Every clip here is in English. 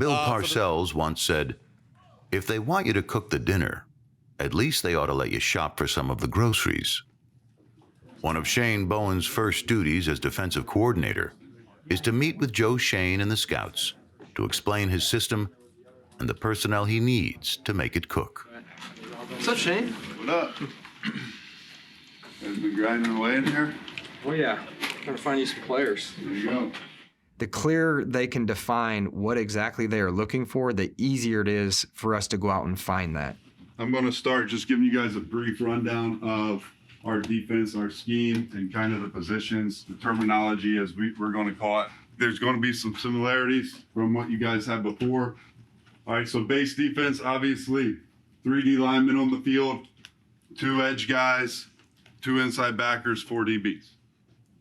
Bill Parcells once said, "If they want you to cook the dinner, at least they ought to let you shop for some of the groceries." One of Shane Bowen's first duties as defensive coordinator is to meet with Joe Schoen and the scouts to explain his system and the personnel he needs to make it cook. What's up, Shane? What up? Guys been grinding away in here? Oh, yeah. Trying to find you some players. There you go. The clearer they can define what exactly they are looking for, the easier it is for us to go out and find that. I'm going to start just giving you guys a brief rundown of our defense, our scheme, and kind of the positions, the terminology as we're going to call it. There's going to be some similarities from what you guys had before. All right, so base defense, obviously, 3D linemen on the field, 2 edge guys, 2 inside backers, 4 DBs.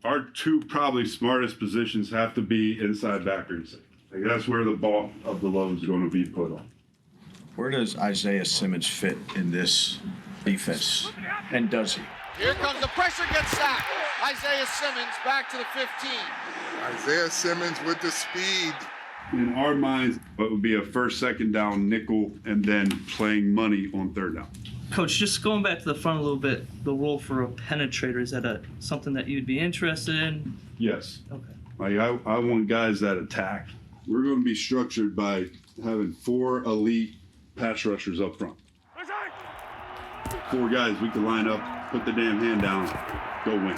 Our 2 probably smartest positions have to be inside backers. Like that's where the bulk of the load is going to be put on. Where does Isaiah Simmons fit in this defense? And does he? Here comes the pressure, gets sacked. Isaiah Simmons back to the 15. Isaiah Simmons with the speed. In our minds, what would be a first, second down nickel and then playing money on third down. Coach, just going back to the front a little bit, the role for a penetrator, is that something that you'd be interested in? Yes. Okay. Like I want guys that attack. We're going to be structured by having 4 elite pass rushers up front. 4 guys we can line up, put the damn hand down, go win.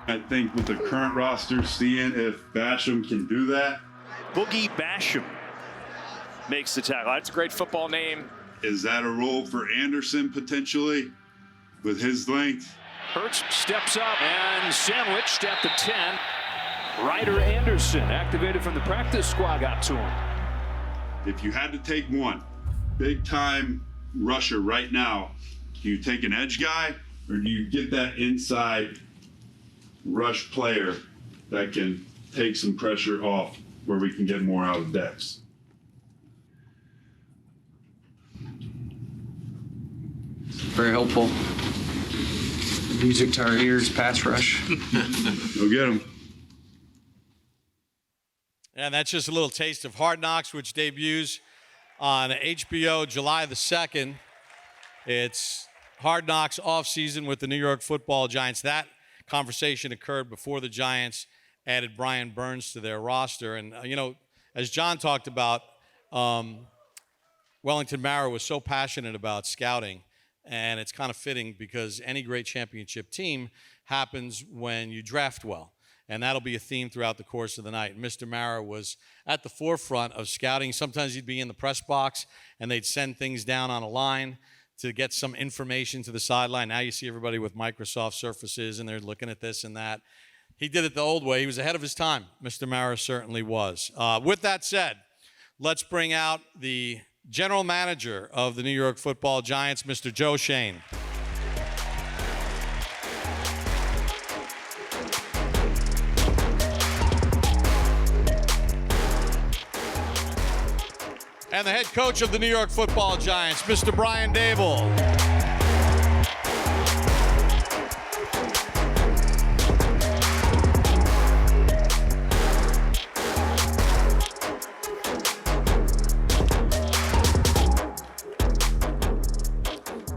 I think with the current roster, seeing if Basham can do that. Boogie Basham makes the tackle. That's a great football name. Is that a role for Anderson potentially with his length? Hurts steps up and sandwiched at the 10. Ryder Anderson, activated from the practice squad, got to him. If you had to take one big time rusher right now, do you take an edge guy or do you get that inside rush player that can take some pressure off where we can get more out of Dex? Very helpful. Music to our ears, pass rush. Go get him. And that's just a little taste of Hard Knocks, which debuts on HBO July the 2nd. It's Hard Knocks offseason with the New York Football Giants. That conversation occurred before the Giants added Brian Burns to their roster. And, as John talked about, Wellington Mara was so passionate about scouting, and it's kind of fitting because any great championship team happens when you draft well. And that'll be a theme throughout the course of the night. Mr. Mara was at the forefront of scouting. Sometimes he'd be in the press box, and they'd send things down on a line to get some information to the sideline. Now you see everybody with Microsoft Surfaces, and they're looking at this and that. He did it the old way. He was ahead of his time. Mr. Mara certainly was. With that said, let's bring out the general manager of the New York Football Giants, Mr. Joe Schoen. And the head coach of the New York Football Giants, Mr. Brian Daboll.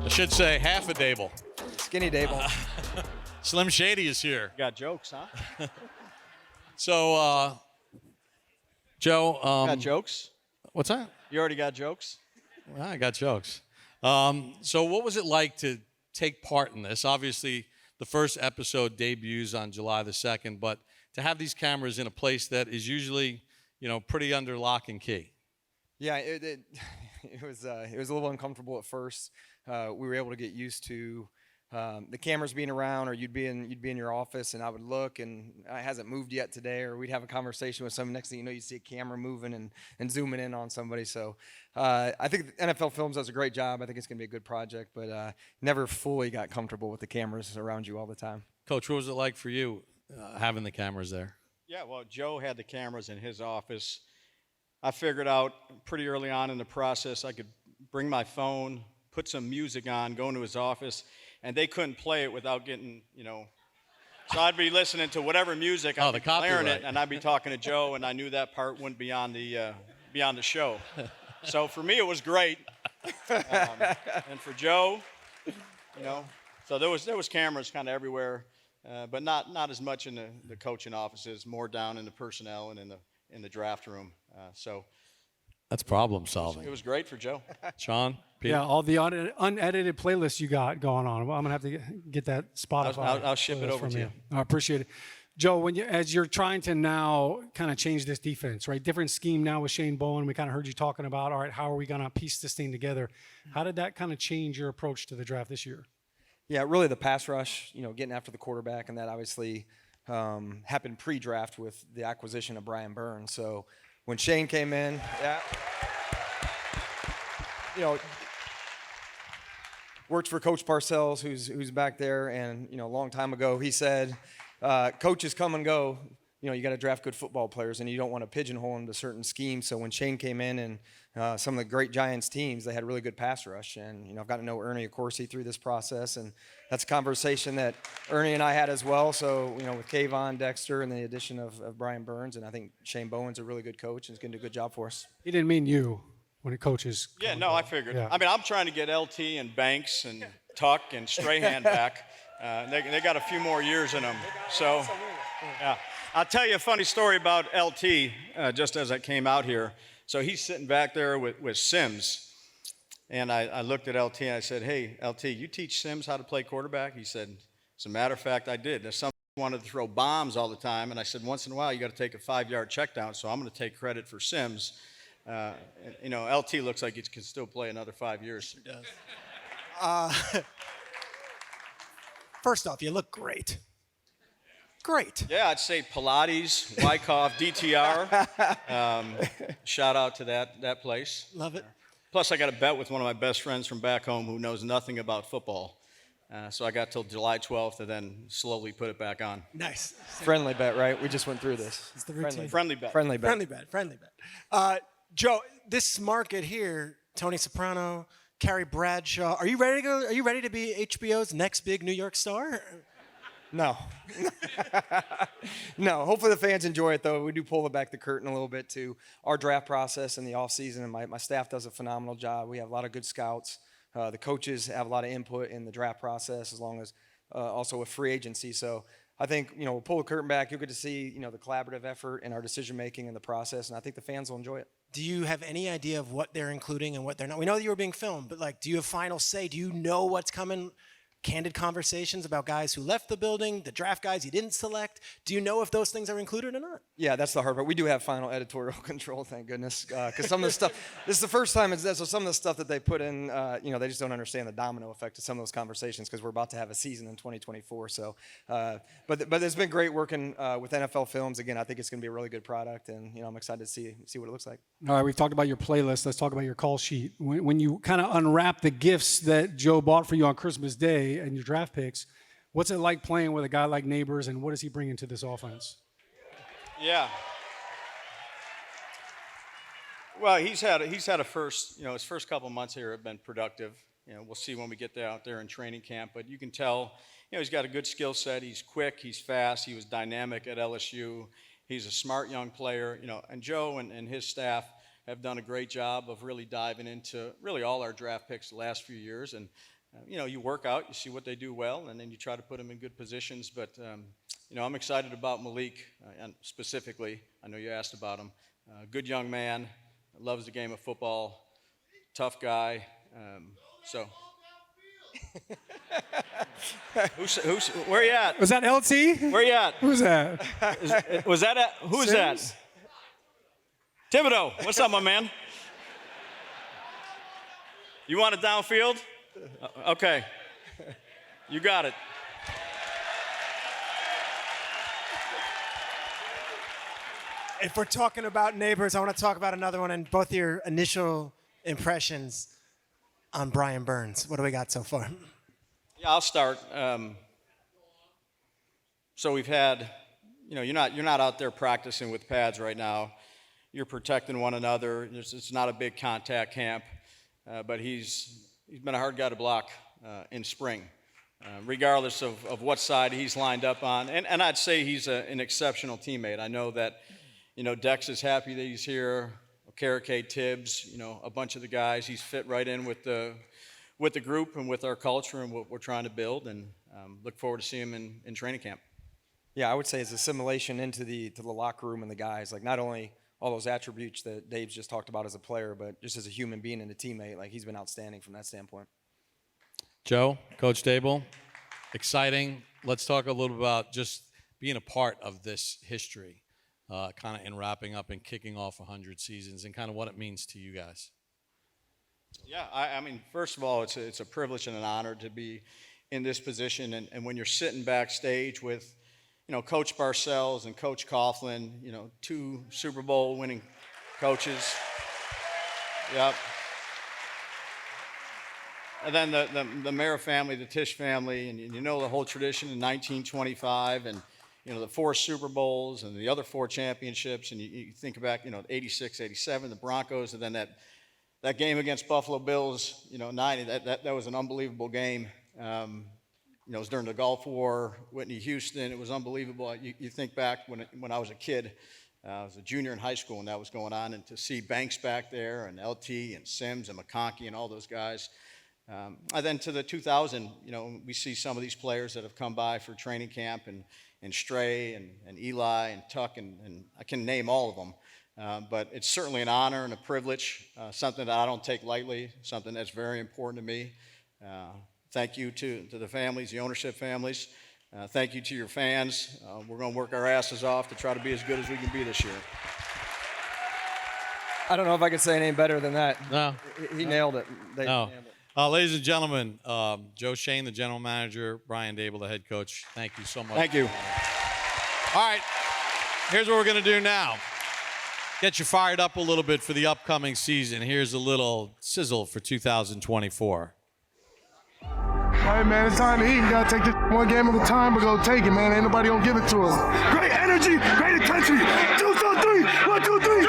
I should say half a Daboll. Skinny Daboll. Slim Shady is here. Got jokes, huh? So, Joe. Got jokes? What's that? You already got jokes? Well, I got jokes. So what was it like to take part in this? Obviously, the first episode debuts on July the 2nd, but to have these cameras in a place that is usually, pretty under lock and key. Yeah, it was a little uncomfortable at first. We were able to get used to the cameras being around, or you'd be in your office, and I would look, and it hasn't moved yet today, or we'd have a conversation with someone. Next thing you know, you see a camera moving and zooming in on somebody. So I think NFL Films does a great job. I think it's going to be a good project, but never fully got comfortable with the cameras around you all the time. Coach, what was it like for you having the cameras there? Yeah, well, Joe had the cameras in his office. I figured out pretty early on in the process I could bring my phone, put some music on, go into his office, and they couldn't play it without getting, So I'd be listening to whatever music, I'd the be blaring copyright. it, and I'd be talking to Joe, and I knew that part wouldn't be on the show. So for me, it was great. And for Joe, so there was cameras kind of everywhere, but not as much in the coaching offices, more down in the personnel and in the draft room. So That's problem solving. it was great for Joe. Sean, Pete? Yeah, all the unedited playlists you got going on. Well, I'm gonna have to get that Spotify. I'll ship it over from to you. I appreciate it. Joe, as you're trying to now kind of change this defense, right? Different scheme now with Shane Bowen. We kind of heard you talking about, all right, how are we going to piece this thing together? How did that kind of change your approach to the draft this year? Yeah, really the pass rush, getting after the quarterback, and that obviously happened pre-draft with the acquisition of Brian Burns. So when Shane came in, worked for Coach Parcells, who's back there, and a long time ago he said, coaches come and go. You got to draft good football players, and you don't want to pigeonhole them to certain schemes. So when Shane came in and some of the great Giants teams, they had really good pass rush. And, I've got to know Ernie Okereke through this process, and that's a conversation that Ernie and I had as well. So, with Kayvon, Dexter, and the addition of Brian Burns, and I think Shane Bowen's a really good coach and is going to do a good job for us. He didn't mean you when it coaches. Yeah, no, I figured. Yeah. I mean, I'm trying to get LT and Banks and Tuck and Strahan back. They got a few more years in them. So, yeah. I'll tell you a funny story about LT just as I came out here. So he's sitting back there with Sims. And I looked at LT and I said, hey, LT, you teach Sims how to play quarterback? He said, as a matter of fact, I did. There's some wanted to throw bombs all the time. And I said, once in a while, you got to take a 5-yard check down. So I'm going to take credit for Sims. LT looks like he can still play another 5 years. He does. First off, you look great. Great. Yeah, I'd say Pilates, Wyckoff, DTR. Shout out to that place. Love it. Plus, I got a bet with one of my best friends from back home who knows nothing about football. So I got till July 12th and then slowly put it back on. Nice. Friendly bet, right? We just went through this. It's the routine. Friendly bet. Friendly bet. Friendly bet. Joe, this market here, Tony Soprano, Carrie Bradshaw, are you ready to go? Are you ready to be HBO's next big New York star? No. No. Hopefully the fans enjoy it, though. We do pull back the curtain a little bit to our draft process in the offseason, and my staff does a phenomenal job. We have a lot of good scouts. The coaches have a lot of input in the draft process, as long as also with free agency. So I think, we'll pull the curtain back. You'll get to see, the collaborative effort in our decision-making and the process, and I think the fans will enjoy it. Do you have any idea of what they're including and what they're not? We know that you were being filmed, but, do you have final say? Do you know what's coming? Candid conversations about guys who left the building, the draft guys you didn't select. Do you know if those things are included or not? Yeah, that's the hard part. We do have final editorial control, thank goodness, because some of the stuff, this is the first time, so some of the stuff that they put in, they just don't understand the domino effect of some of those conversations, because we're about to have a season in 2024. So, but it's been great working with NFL Films. Again, I think it's going to be a really good product, and I'm excited to see what it looks like. All right, we've talked about your playlist. Let's talk about your call sheet. When you kind of unwrap the gifts that Joe bought for you on Christmas Day and your draft picks, what's it like playing with a guy like Neighbors, and what does he bring into this offense? Yeah. Well, he's had a first, his first couple months here have been productive. We'll see when we get out there in training camp, but you can tell, he's got a good skill set. He's quick, he's fast, he was dynamic at LSU. He's a smart young player, and Joe and his staff have done a great job of really diving into really all our draft picks the last few years. And, you work out, you see what they do well, and then you try to put them in good positions. But, I'm excited about Malik and specifically. I know you asked about him. Good young man, loves the game of football, tough guy. Where you at? Was that LT? Where you at? Who's that? Was that it? Who's Sims? that? Thibodeaux, what's up, my man? You want it downfield? Okay. You got it. If we're talking about Neighbors, I want to talk about another one and both your initial impressions on Brian Burns. What do we got so far? Yeah, I'll start. So we've had, you're not out there practicing with pads right now. You're protecting one another. It's not a big contact camp, but he's been a hard guy to block in spring. regardless of what side he's lined up on. And I'd say he's an exceptional teammate. I know that, Dex is happy that he's here. Okereke, Tibbs, a bunch of the guys. He's fit right in with the group and with our culture and what we're trying to build, and look forward to seeing him in training camp. Yeah, I would say it's assimilation into the locker room and the guys. Like, not only all those attributes that Dave's just talked about as a player, but just as a human being and a teammate. Like, he's been outstanding from that standpoint. Joe, Coach Daboll, exciting. Let's talk a little about just being a part of this history, kind of in wrapping up and kicking off 100 seasons, and kind of what it means to you guys. Yeah, I mean, first of all, it's a privilege and an honor to be in this position. And when you're sitting backstage with, Coach Parcells and Coach Coughlin, 2 Super Bowl winning coaches. Yep. And then the Mara family, the Tisch family, and the whole tradition in 1925, and the 4 Super Bowls and the other 4 championships, and you think back, 86, 87, the Broncos, and then that game against Buffalo Bills, 90, that was an unbelievable game. It was during the Gulf War, Whitney Houston. It was unbelievable. You think back when I was a kid, I was a junior in high school when that was going on, and to see Banks back there, and LT and Sims and McConkey and all those guys. And then to the 2000, we see some of these players that have come by for training camp, and Stray and Eli and Tuck, and I can name all of them. But it's certainly an honor and a privilege, something that I don't take lightly, something that's very important to me. Thank you to the families, the ownership families. Thank you to your fans. We're going to work our asses off to try to be as good as we can be this year. I don't know if I could say anything better than that. No. He nailed it. They No. nailed it. Ladies and gentlemen, Joe Schoen, the general manager, Brian Daboll, the head coach, thank you so much. Thank you. All right, here's what we're going to do now. Get you fired up a little bit for the upcoming season. Here's a little sizzle for 2024. Hey, man, it's time to eat. You got to take this one game at a time, but go take it, man. Ain't nobody going to give it to us. Great energy, great intensity. 2, 3. 1, 2, 3.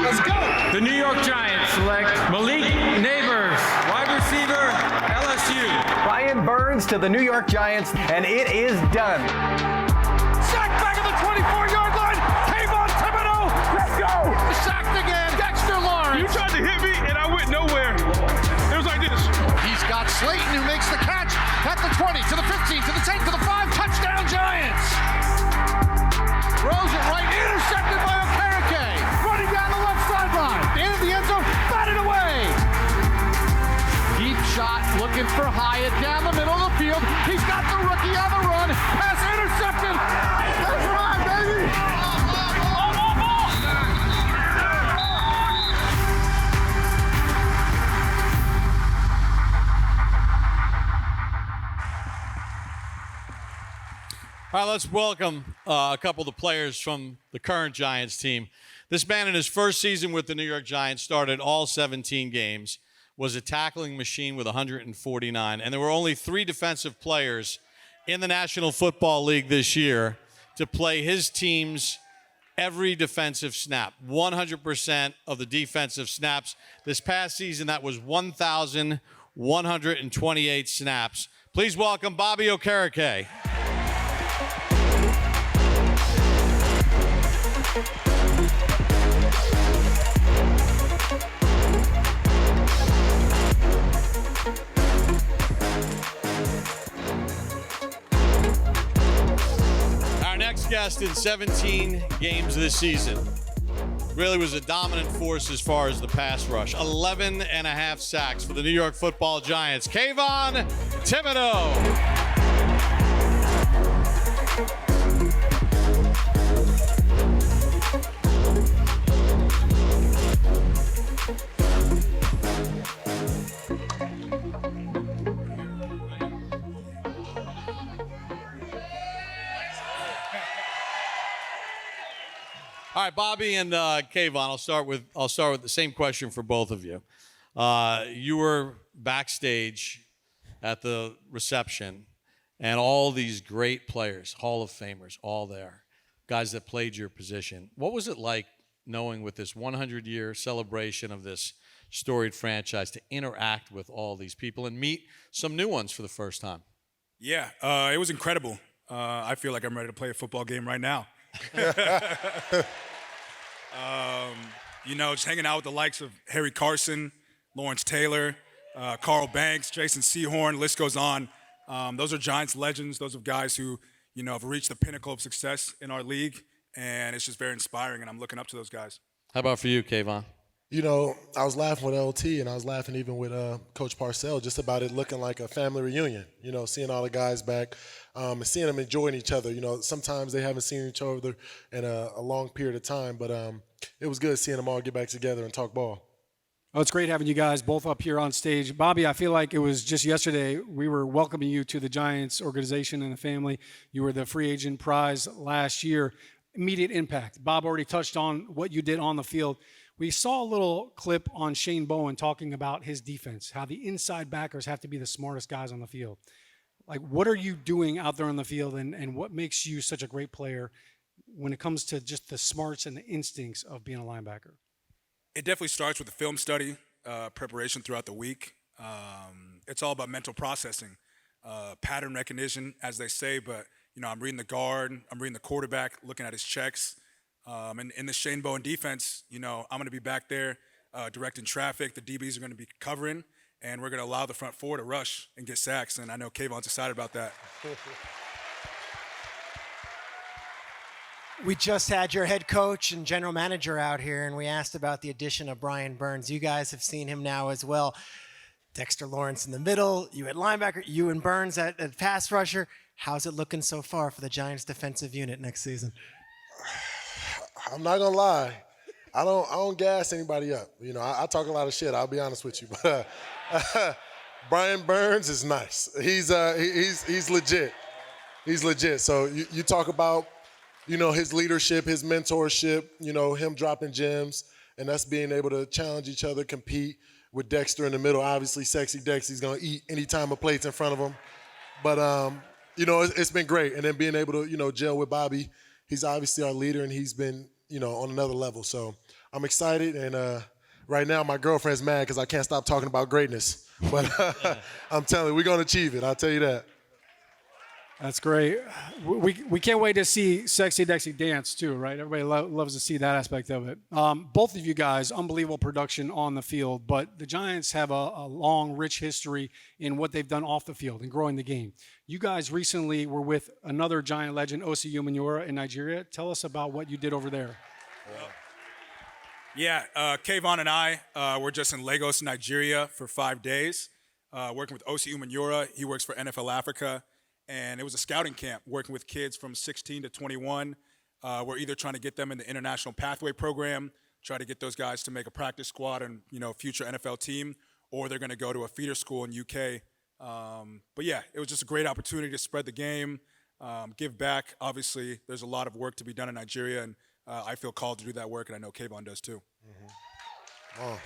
Let's go. The New York Giants select Malik Neighbors, wide receiver, LSU. Brian Burns to the New York Giants, and it is done. Sack back at the 24-yard line. Kayvon, Thibodeaux. Let's go. Sacked again. Dexter Lawrence. You tried to hit me, and I went nowhere. It was like this. He's got Slayton, who makes the catch at the 20, to the 15, to the 10, to the 5. Touchdown, Giants. Throws it right, intercepted by Okereke. Running down the left sideline. Into the end zone, batted away. Deep shot, looking for Hyatt down the middle of the field. He's got the rookie on the run. Pass intercepted. That's right, baby. All right, let's welcome a couple of the players from the current Giants team. This man in his first season with the New York Giants started all 17 games, was a tackling machine with 149, and there were only 3 defensive players in the National Football League this year to play his team's every defensive snap, 100% of the defensive snaps. This past season, that was 1,128 snaps. Please welcome Bobby Okereke. Our next guest in 17 games this season really was a dominant force as far as the pass rush. 11 and a half sacks for the New York Football Giants. Kayvon Thibodeaux. All right, Bobby and Kayvon, I'll start with the same question for both of you. You were backstage at the reception, and all these great players, Hall of Famers, all there, guys that played your position. What was it like knowing with this 100-year celebration of this storied franchise to interact with all these people and meet some new ones for the first time? Yeah, it was incredible. I feel like I'm ready to play a football game right now. Just hanging out with the likes of Harry Carson, Lawrence Taylor, Carl Banks, Jason Sehorn, list goes on. Those are Giants legends. Those are guys who, have reached the pinnacle of success in our league, and it's just very inspiring, and I'm looking up to those guys. How about for you, Kayvon? I was laughing with LT, and I was laughing even with Coach Parcells just about it looking like a family reunion, seeing all the guys back and seeing them enjoying each other. Sometimes they haven't seen each other in a long period of time, but it was good seeing them all get back together and talk ball. Oh, it's great having you guys both up here on stage. Bobby, I feel like it was just yesterday we were welcoming you to the Giants organization and the family. You were the free agent prize last year. Immediate impact. Bob already touched on what you did on the field. We saw a little clip on Shane Bowen talking about his defense, how the inside backers have to be the smartest guys on the field. Like, what are you doing out there on the field, and what makes you such a great player when it comes to just the smarts and the instincts of being a linebacker? It definitely starts with the film study, preparation throughout the week. It's all about mental processing, pattern recognition, as they say, but, I'm reading the guard, I'm reading the quarterback, looking at his checks. And in the Shane Bowen defense, I'm going to be back there directing traffic. The DBs are going to be covering, and we're going to allow the front four to rush and get sacks, and I know Kayvon's excited about that. We just had your head coach and general manager out here, and we asked about the addition of Brian Burns. You guys have seen him now as well. Dexter Lawrence in the middle, you at linebacker, you and Burns at pass rusher. How's it looking so far for the Giants defensive unit next season? I'm not gonna lie, I don't gas anybody up. I talk a lot of shit. I'll be honest with you, but Brian Burns is nice. He's legit. He's legit. So you talk about his leadership, his mentorship. Him dropping gems, and us being able to challenge each other, compete with Dexter in the middle. Obviously, sexy Dexter's gonna eat any time a plate's in front of him. But it's been great, and then being able to gel with Bobby. He's obviously our leader, and he's been on another level. So I'm excited, and right now my girlfriend's mad because I can't stop talking about greatness. But I'm telling you, we're going to achieve it. I'll tell you that. That's great. We can't wait to see Sexy Dexy dance too, right? Everybody loves to see that aspect of it. Both of you guys, unbelievable production on the field, but the Giants have a long, rich history in what they've done off the field and growing the game. You guys recently were with another Giant legend, Osi Umenyiora in Nigeria. Tell us about what you did over there. Yeah, Kayvon and I were just in Lagos, Nigeria for 5 days, working with Osi Umenyiora. He works for NFL Africa. And it was a scouting camp working with kids from 16 to 21. We're either trying to get them in the International Pathway Program, try to get those guys to make a practice squad and future NFL team, or they're going to go to a feeder school in UK. But yeah, it was just a great opportunity to spread the game, give back. Obviously, there's a lot of work to be done in Nigeria, and I feel called to do that work, and I know Kayvon does too. Mm-hmm.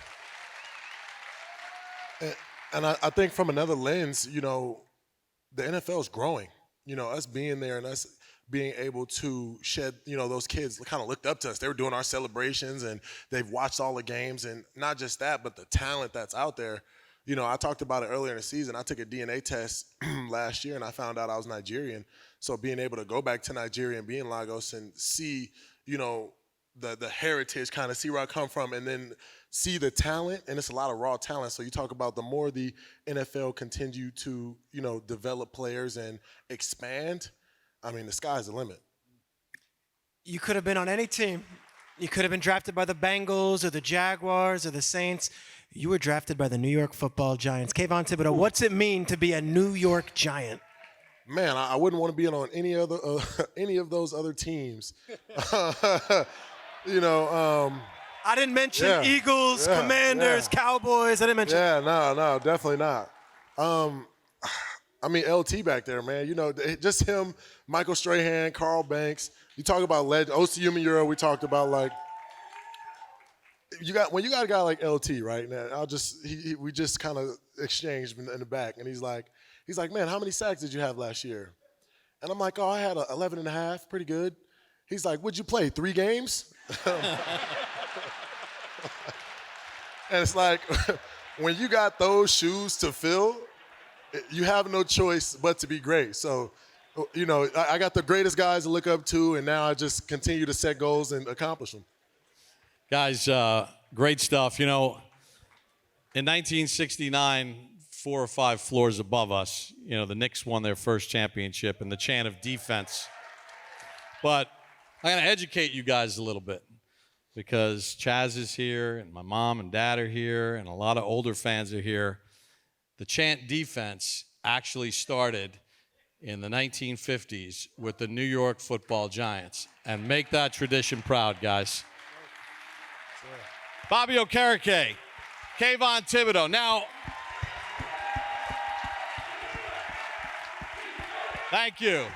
Oh. And I think from another lens, the NFL is growing. Us being there and us being able to shed, those kids kind of looked up to us. They were doing our celebrations, and they've watched all the games. And not just that, but the talent that's out there. I talked about it earlier in the season. I took a DNA test last year, and I found out I was Nigerian. So being able to go back to Nigeria and be in Lagos and see, the heritage, kind of see where I come from, and then see the talent, and it's a lot of raw talent. So you talk about the more the NFL continue to, develop players and expand, the sky's the limit. You could have been on any team. You could have been drafted by the Bengals or the Jaguars or the Saints. You were drafted by the New York Football Giants. Kayvon Thibodeaux, what's it mean to be a New York Giant? Man, I wouldn't want to be on any of those other teams. I didn't mention Eagles, Commanders, Cowboys. I didn't mention. Yeah, no, definitely not. LT back there, man. Just him, Michael Strahan, Carl Banks. You talk about legend. Osi Umenyiora, we talked about when you got a guy like LT, right? Now we just kind of exchanged in the back, and he's like, man, how many sacks did you have last year? And I'm like, I had 11 and a half, pretty good. He's like, what'd you play, 3 games? And it's like, when you got those shoes to fill, you have no choice but to be great. So, I got the greatest guys to look up to, and now I just continue to set goals and accomplish them. Guys, great stuff. In 1969, 4 or 5 floors above us, the Knicks won their first championship, and the chant of defense. But I'm going to educate you guys a little bit, because Chaz is here, and my mom and dad are here, and a lot of older fans are here. The chant defense actually started in the 1950s with the New York Football Giants. And make that tradition proud, guys. Bobby Okereke, Kayvon Thibodeaux. Now, thank you.